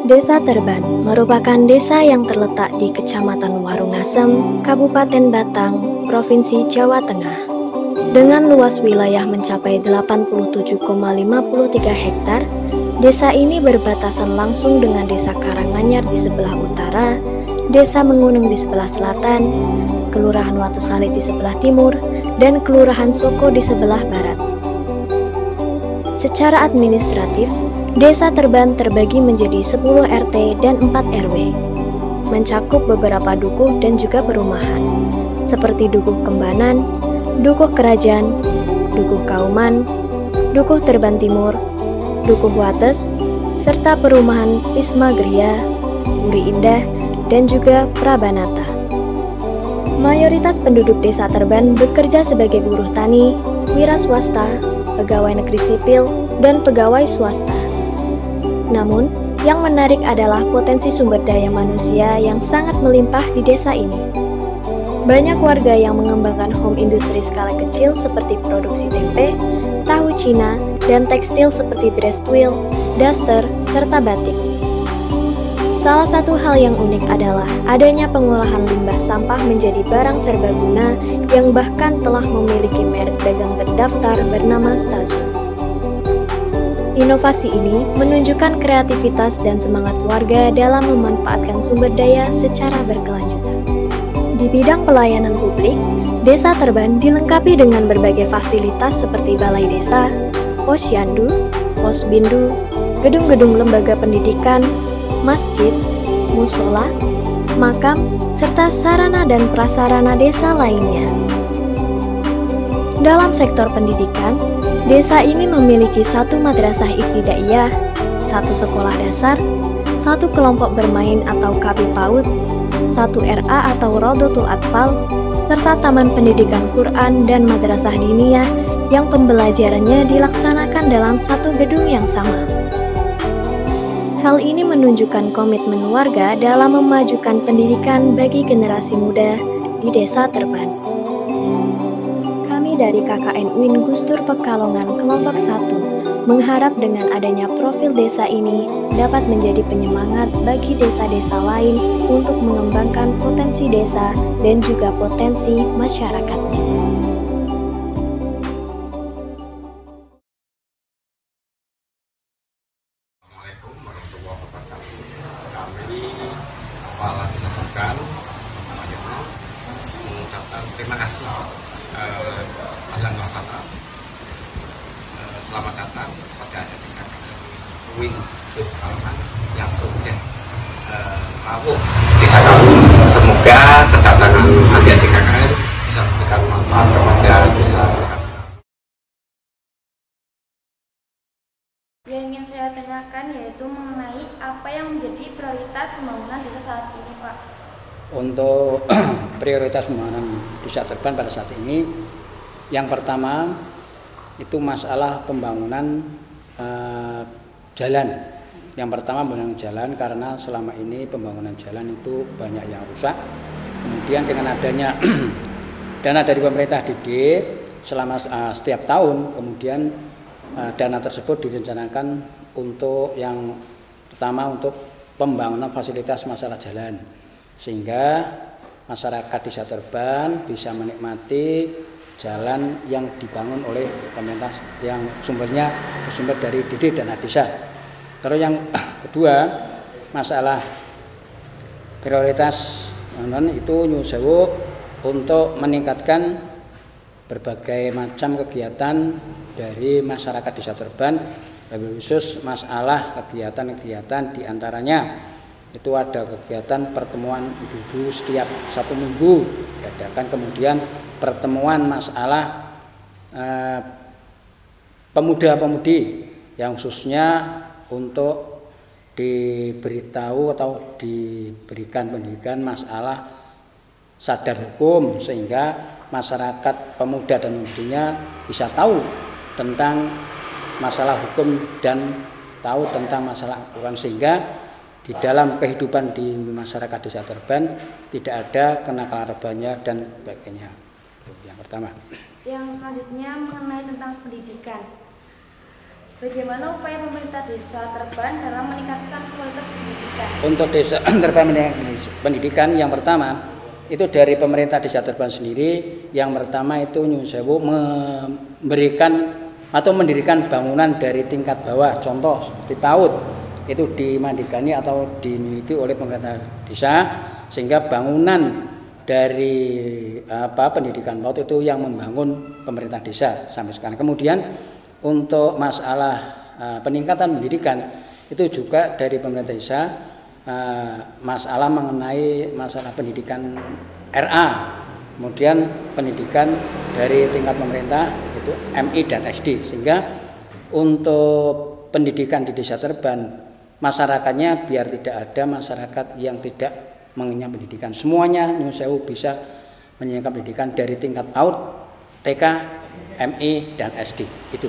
Desa Terban merupakan desa yang terletak di Kecamatan Warungasem, Kabupaten Batang, Provinsi Jawa Tengah. Dengan luas wilayah mencapai 87,53 hektar, desa ini berbatasan langsung dengan Desa Karanganyar di sebelah utara, Desa Mengunung di sebelah selatan, Kelurahan Watesalit di sebelah timur, dan Kelurahan Soko di sebelah barat. Secara administratif, Desa Terban terbagi menjadi 10 RT dan 4 RW, mencakup beberapa dukuh dan juga perumahan, seperti Dukuh Kembanan, Dukuh Kerajaan, Dukuh Kauman, Dukuh Terban Timur, Dukuh Wates, serta perumahan Wisma Gria, Puri Indah, dan juga Prabanata. Mayoritas penduduk Desa Terban bekerja sebagai buruh tani, wira swasta, pegawai negeri sipil, dan pegawai swasta. Namun, yang menarik adalah potensi sumber daya manusia yang sangat melimpah di desa ini. Banyak warga yang mengembangkan home industri skala kecil seperti produksi tempe, tahu Cina, dan tekstil seperti dress twill, daster, serta batik. Salah satu hal yang unik adalah adanya pengolahan limbah sampah menjadi barang serbaguna yang bahkan telah memiliki merek dagang terdaftar bernama Stasus. Inovasi ini menunjukkan kreativitas dan semangat warga dalam memanfaatkan sumber daya secara berkelanjutan. Di bidang pelayanan publik, Desa Terban dilengkapi dengan berbagai fasilitas seperti balai desa, posyandu, posbindu, gedung-gedung lembaga pendidikan, masjid, musola, makam, serta sarana dan prasarana desa lainnya. Dalam sektor pendidikan, desa ini memiliki 1 madrasah ibtidaiyah, 1 sekolah dasar, 1 kelompok bermain atau KB PAUD, 1 RA atau Rodotul Atfal, serta taman pendidikan Quran dan madrasah diniyah yang pembelajarannya dilaksanakan dalam 1 gedung yang sama. Hal ini menunjukkan komitmen warga dalam memajukan pendidikan bagi generasi muda di Desa Terban. Kami dari KKN UIN Gustur Pekalongan Kelompok 1 mengharap dengan adanya profil desa ini dapat menjadi penyemangat bagi desa-desa lain untuk mengembangkan potensi desa dan juga potensi masyarakatnya. Assalamualaikum warahmatullahi wabarakatuh. Kami Kepala Desa Terban mengucapkan terima kasih ahlan wa sahlan. Selamat datang kepada adik KKN UIN Gustur Pekalongan yang sudah rawuh desa kami. Semoga kedatangan adik-adik KKN bisa memberikan manfaat kepada desa Terban. Yang ingin saya tanyakan yaitu mengenai apa yang menjadi prioritas pembangunan desa saat ini, Pak. Untuk prioritas pembangunan Desa Terban pada saat ini, yang pertama itu masalah pembangunan jalan. Yang pertama pembangunan jalan, karena selama ini pembangunan jalan itu banyak yang rusak. Kemudian dengan adanya dana dari pemerintah DD selama setiap tahun, kemudian dana tersebut direncanakan untuk yang pertama untuk pembangunan fasilitas masalah jalan, sehingga masyarakat Desa Terban bisa menikmati jalan yang dibangun oleh pemerintah yang sumbernya bersumber dari DD dana desa. Terus yang kedua, masalah prioritas itu nyuwun sewu untuk meningkatkan berbagai macam kegiatan dari masyarakat Desa Terban, khusus masalah kegiatan-kegiatan diantaranya itu ada kegiatan pertemuan ibu-ibu setiap 1 minggu diadakan, kemudian pertemuan masalah pemuda-pemudi yang khususnya untuk diberitahu atau diberikan pendidikan masalah sadar hukum, sehingga masyarakat pemuda dan pemudinya bisa tahu tentang masalah hukum dan tahu tentang masalah aturan, sehingga di dalam kehidupan di masyarakat Desa Terban tidak ada kenakalan rebanya dan sebagainya. Yang pertama. Yang selanjutnya mengenai tentang pendidikan. Bagaimana upaya pemerintah desa Terban dalam meningkatkan kualitas pendidikan? Untuk desa Terban pendidikan, yang pertama itu dari pemerintah desa Terban sendiri. Yang pertama itu nyuwun sewu memberikan atau mendirikan bangunan dari tingkat bawah, contoh seperti PAUD itu dimandikani atau dimiliki oleh pemerintah desa, sehingga bangunan dari pendidikan PAUD itu yang membangun pemerintah desa sampai sekarang. Kemudian untuk masalah peningkatan pendidikan itu juga dari pemerintah desa, masalah mengenai masalah pendidikan RA, kemudian pendidikan dari tingkat pemerintah itu MI dan SD, sehingga untuk pendidikan di desa Terban masyarakatnya biar tidak ada masyarakat yang tidak mengenyam pendidikan. Semuanya nyuwun sewu bisa mengenyam pendidikan dari tingkat PAUD, TK, MI dan SD itu.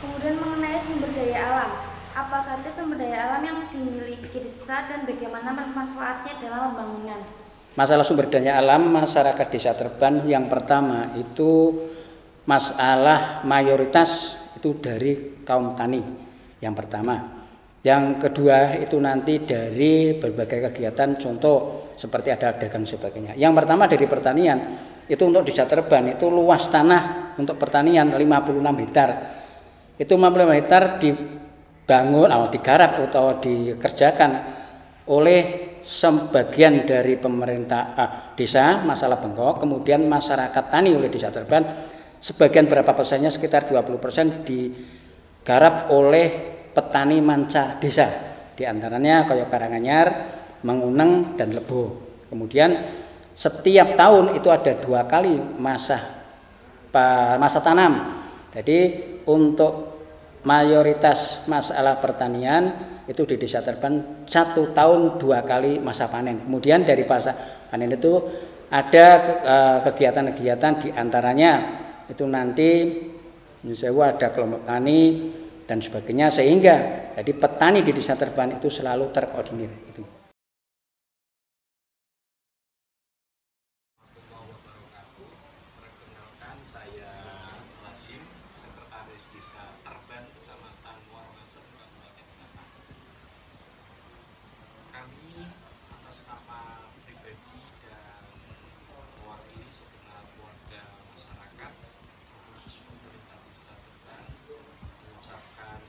Kemudian mengenai sumber daya alam, apa saja sumber daya alam yang dimiliki desa dan bagaimana manfaatnya dalam pembangunan? Masalah sumber daya alam masyarakat desa Terban yang pertama itu masalah mayoritas itu dari kaum tani yang pertama. Yang kedua itu nanti dari berbagai kegiatan, contoh seperti ada dagang sebagainya. Yang pertama dari pertanian, itu untuk desa Terban itu luas tanah untuk pertanian 56 hektar. Itu 56 hektar dibangun atau digarap atau dikerjakan oleh sebagian dari pemerintah desa masalah Bengkok, kemudian masyarakat tani oleh desa Terban, sebagian berapa persennya sekitar 20% digarap oleh petani manca desa, diantaranya kayak Karanganyar, Menguneng dan Lebo. Kemudian setiap tahun itu ada 2 kali masa tanam. Jadi untuk mayoritas masalah pertanian itu di desa Terban 1 tahun 2 kali masa panen. Kemudian dari masa panen itu ada kegiatan-kegiatan, diantaranya itu nanti ada kelompok tani dan sebagainya, sehingga jadi petani di desa Terban itu selalu terkoordinir itu. Perkenalkan, saya Lasim, Sekretaris Desa Terban, Kecamatan Muarmasem, Kabupaten Batang. Kami atas nama pribadi dan mewakili segenap warga masyarakat, khusus pemerintah Desa Terban, mengucapkan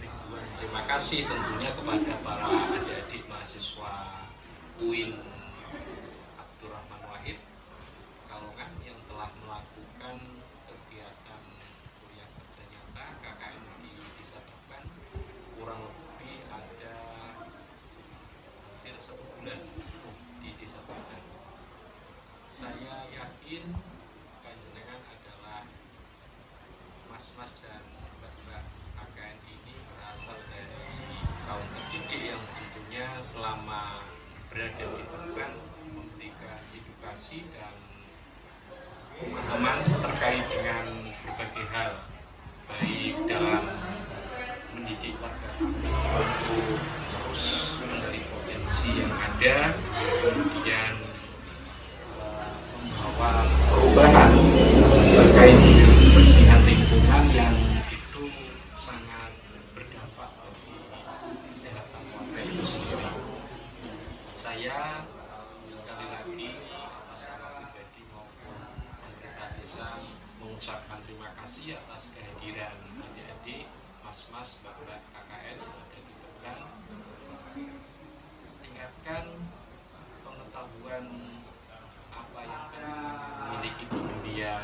ribuan terima kasih tentunya kepada para adik-adik mahasiswa UIN Abdurrahman Wahid Kalongan yang telah melakukan kegiatan kuliah kerja nyata KKN di Desa Terban kurang lebih ada hampir 1 bulan di Desa Terban. Saya yakin panjenengan adalah mas-mas dan mbak-mbak KKN ini berasal dari kaum terdidik yang tentunya selama berada di Terban memberikan edukasi dan pemahaman terkait dengan berbagai hal, baik dalam mendidik warga kami untuk terus mencari potensi yang ada, kemudian membawa perubahan terkait dengan kebersihan lingkungan yang itu sangat berdampak bagi kesehatan warga itu sendiri. Saya sekali lagi atas nama pribadi maupun pemerintah desa mengucapkan terima kasih atas kehadiran adik-adik, mas-mas, mbak-mbak KKN yang ada di Terban. Tingkatkan pengetahuan apa yang telah memiliki di dunia